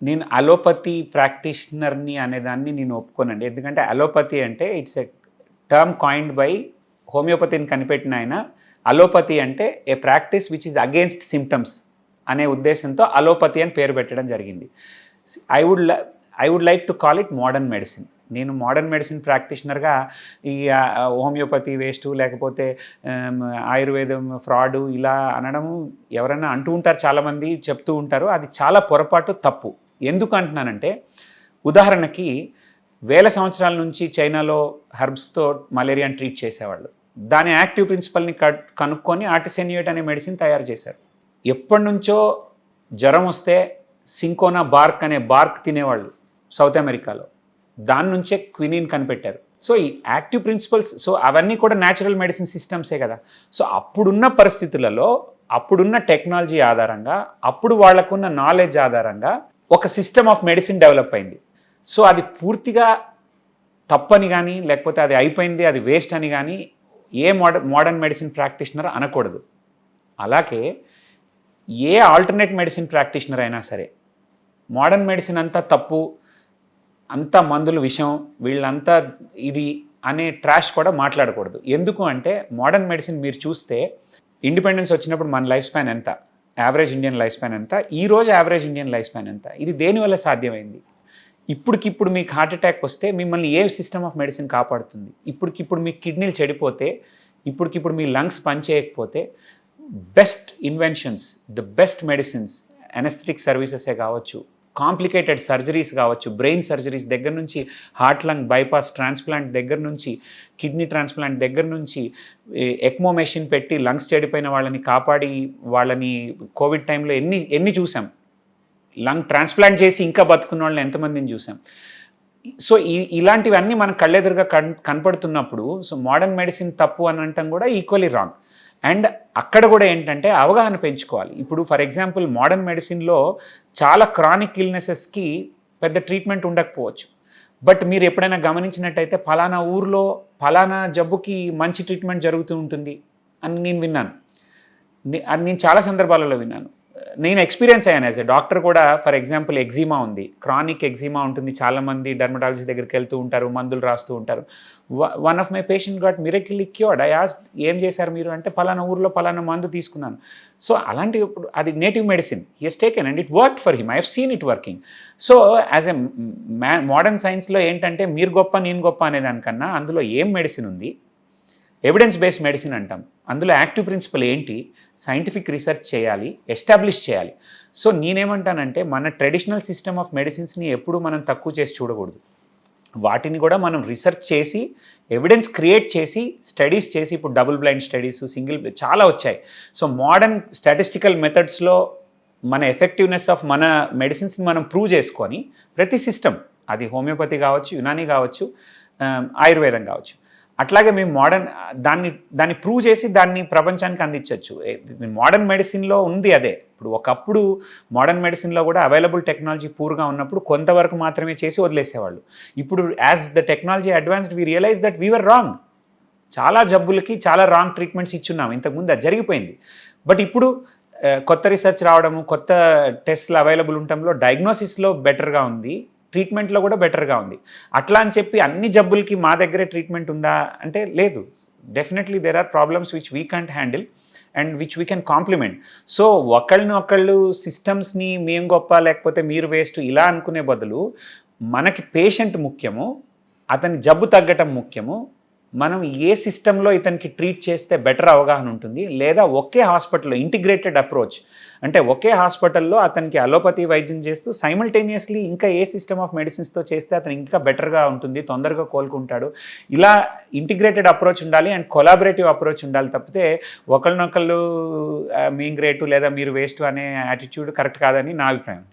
నేను అలోపతి ప్రాక్టీషనర్‌ని అనేదాన్ని నేను ఒప్పుకోనండి. ఎందుకంటే అలోపతి అంటే it's a term coined by హోమియోపతిని కనిపెట్టిన ఆయన. అలోపతి అంటే a practice which is against symptoms అనే ఉద్దేశంతో అలోపతి అని పేరు పెట్టడం జరిగింది. I would I would like to call it modern medicine. నేను మోడర్న్ మెడిసిన్ ప్రాక్టీషనర్‌గా ఈ హోమియోపతి వేస్టు లేకపోతే ఆయుర్వేదం ఫ్రాడు ఇలా అనడము ఎవరైనా అంటూ ఉంటారు, చాలామంది చెప్తూ ఉంటారు. అది చాలా పొరపాటు, తప్పు. ఎందుకు అంటున్నానంటే, ఉదాహరణకి వేల సంవత్సరాల నుంచి చైనాలో హెర్బ్స్‌తో మలేరియాని ట్రీట్ చేసేవాళ్ళు. దాని యాక్టివ్ ప్రిన్సిపల్‌ని కనుక్కొని ఆర్టిసెన్యూట్ అనే మెడిసిన్ తయారు చేశారు. ఎప్పటినుంచో జ్వరం వస్తే సింకోనా బార్క్ అనే బార్క్ తినేవాళ్ళు సౌత్ అమెరికాలో. దాని నుంచే క్వినిన్ కనిపెట్టారు. సో ఈ యాక్టివ్ ప్రిన్సిపల్స్, సో అవన్నీ కూడా న్యాచురల్ మెడిసిన్ సిస్టమ్సే కదా. సో అప్పుడున్న పరిస్థితులలో, అప్పుడున్న టెక్నాలజీ ఆధారంగా, అప్పుడు వాళ్ళకున్న నాలెడ్జ్ ఆధారంగా ఒక సిస్టమ్ ఆఫ్ మెడిసిన్ డెవలప్ అయింది. సో అది పూర్తిగా తప్పని కానీ, లేకపోతే అది అయిపోయింది, అది వేస్ట్ అని కానీ ఏ మోడర్న్ మెడిసిన్ ప్రాక్టీషనర్ అనకూడదు. అలాగే ఏ ఆల్టర్నేట్ మెడిసిన్ ప్రాక్టీషనర్ అయినా సరే మోడర్న్ మెడిసిన్ అంతా తప్పు, అంతా మందులు విషం, వీళ్ళంతా ఇది అనే ట్రాష్ కూడా మాట్లాడకూడదు. ఎందుకు అంటే మోడర్న్ మెడిసిన్ మీరు చూస్తే ఇండిపెండెన్స్ వచ్చినప్పుడు మన లైఫ్ స్పాన్ ఎంత, యావరేజ్ ఇండియన్ లైఫ్ స్పాన్ ఎంత, ఈరోజు యావరేజ్ ఇండియన్ లైఫ్ స్పాన్ ఎంత, ఇది దేనివల్ల సాధ్యమైంది? ఇప్పటికిప్పుడు మీకు హార్ట్ అటాక్ వస్తే మిమ్మల్ని ఏ సిస్టమ్ ఆఫ్ మెడిసిన్ కాపాడుతుంది? ఇప్పటికిప్పుడు మీ కిడ్నీలు చెడిపోతే, ఇప్పటికిప్పుడు మీ లంగ్స్ పనిచేయకపోతే best inventions, the best medicines, anesthetic సర్వీసెసే కావచ్చు, కాంప్లికేటెడ్ సర్జరీస్ కావచ్చు, బ్రెయిన్ సర్జరీస్ దగ్గర నుంచి, హార్ట్ లంగ్ బైపాస్ ట్రాన్స్ప్లాంట్ దగ్గర నుంచి, కిడ్నీ ట్రాన్స్ప్లాంట్ దగ్గర నుంచి, ఎక్మో మెషిన్ పెట్టి లంగ్స్ చెడిపోయిన వాళ్ళని కాపాడి వాళ్ళని కోవిడ్ టైంలో ఎన్ని చూసాం. లంగ్ ట్రాన్స్ప్లాంట్ చేసి ఇంకా బతుకున్న వాళ్ళని ఎంతమందిని చూసాం. సో ఇలాంటివన్నీ మన కళ్ళెదురుగా కనపడుతున్నప్పుడు సో మోడర్న్ మెడిసిన్ తప్పు అని అనటం కూడా ఈక్వలీ రాంగ్. అండ్ అక్కడ కూడా ఏంటంటే అవగాహన పెంచుకోవాలి. ఇప్పుడు ఫర్ ఎగ్జాంపుల్ మోడర్న్ మెడిసిన్లో చాలా క్రానిక్ ఇల్నెసెస్కి పెద్ద ట్రీట్మెంట్ ఉండకపోవచ్చు. బట్ మీరు ఎప్పుడైనా గమనించినట్టయితే ఫలానా ఊర్లో ఫలానా జబ్బుకి మంచి ట్రీట్మెంట్ జరుగుతూ ఉంటుంది అని నేను విన్నాను. అది నేను చాలా సందర్భాలలో విన్నాను. నేను ఎక్స్పీరియన్స్ అయ్యాను యాజ్ ఎ డాక్టర్ కూడా. ఫర్ ఎగ్జాంపుల్ ఎగ్జిమా ఉంది, క్రానిక్ ఎగ్జిమా ఉంటుంది, చాలామంది డర్మటాలజీ దగ్గరికి వెళ్తూ ఉంటారు, మందులు రాస్తూ ఉంటారు. One of my patient got miraculously cured. I asked, ఏం చేశారు మీరు అంటే, ఫలానా ఊర్లో ఫలానా మందు తీసుకున్నాను. సో అలాంటి ఇప్పుడు అది native medicine he has taken and it worked for him. I have seen it working. So as a modern సైన్స్లో ఏంటంటే మీరు గొప్ప నేను గొప్ప అనే దానికన్నా అందులో ఏం మెడిసిన్ ఉంది, ఎవిడెన్స్ బేస్డ్ మెడిసిన్ అంటాం, అందులో యాక్టివ్ ప్రిన్సిపల్ ఏంటి, సైంటిఫిక్ రీసెర్చ్ చేయాలి, ఎస్టాబ్లిష్ చేయాలి. సో నేనేమంటానంటే మన ట్రెడిషనల్ సిస్టమ్ ఆఫ్ మెడిసిన్స్ని ఎప్పుడూ మనం తక్కువ చేసి చూడకూడదు. వాటిని కూడా మనం రీసెర్చ్ చేసి, ఎవిడెన్స్ క్రియేట్ చేసి, స్టడీస్ చేసి, ఇప్పుడు డబుల్ బ్లైండ్ స్టడీస్, సింగిల్ చాలా వచ్చాయి. సో మోడర్న్ స్టాటిస్టికల్ మెథడ్స్లో మన ఎఫెక్టివ్నెస్ ఆఫ్ మన మెడిసిన్స్ని మనం ప్రూవ్ చేసుకొని ప్రతి సిస్టమ్, అది హోమియోపతి కావచ్చు, యునానీ కావచ్చు, ఆయుర్వేదం కావచ్చు, అట్లాగే మేము దాన్ని ప్రూవ్ చేసి దాన్ని ప్రపంచానికి అందించవచ్చు. మోడర్న్ మెడిసిన్లో ఉంది అదే. ఇప్పుడు ఒకప్పుడు మోడర్న్ మెడిసిన్లో కూడా అవైలబుల్ టెక్నాలజీ పూర్గా ఉన్నప్పుడు కొంతవరకు మాత్రమే చేసి వదిలేసేవాళ్ళు. ఇప్పుడు as the technology advanced we realise that we were wrong. చాలా జబ్బులకి చాలా రాంగ్ ట్రీట్మెంట్స్ ఇచ్చున్నాం, ఇంతకుముందు అది జరిగిపోయింది. బట్ ఇప్పుడు కొత్త రీసెర్చ్ రావడము, కొత్త టెస్ట్లు అవైలబుల్ ఉండటంలో డయాగ్నోసిస్లో బెటర్గా ఉంది, ట్రీట్మెంట్లో కూడా బెటర్గా ఉంది. అట్లా అని చెప్పి అన్ని జబ్బులకి మా దగ్గరే ట్రీట్మెంట్ ఉందా అంటే లేదు. Definitely there are problems which we can't handle and which we can complement. So ఒకళ్ళు సిస్టమ్స్ని మేము గొప్ప లేకపోతే మీరు వేస్ట్ ఇలా అనుకునే బదులు మనకి పేషెంట్ ముఖ్యము, అతని జబ్బు తగ్గటం ముఖ్యము, మనం ఏ సిస్టంలో ఇతనికి ట్రీట్ చేస్తే బెటర్ అవగాహన ఉంటుంది, లేదా ఒకే హాస్పిటల్లో ఇంటిగ్రేటెడ్ అప్రోచ్ అంటే ఒకే హాస్పిటల్లో అతనికి అలోపతి వైద్యం చేస్తూ సైమల్టేనియస్లీ ఇంకా ఏ సిస్టమ్ ఆఫ్ మెడిసిన్స్తో చేస్తే అతను ఇంకా బెటర్గా ఉంటుంది, తొందరగా కోలుకుంటాడు, ఇలా ఇంటిగ్రేటెడ్ అప్రోచ్ ఉండాలి అండ్ కొలాబరేటివ్ అప్రోచ్ ఉండాలి. తప్పితే ఒకళ్ళనొకళ్ళు మీ గ్రేటు లేదా మీరు వేస్ట్ అనే యాటిట్యూడ్ కరెక్ట్ కాదని నా అభిప్రాయం.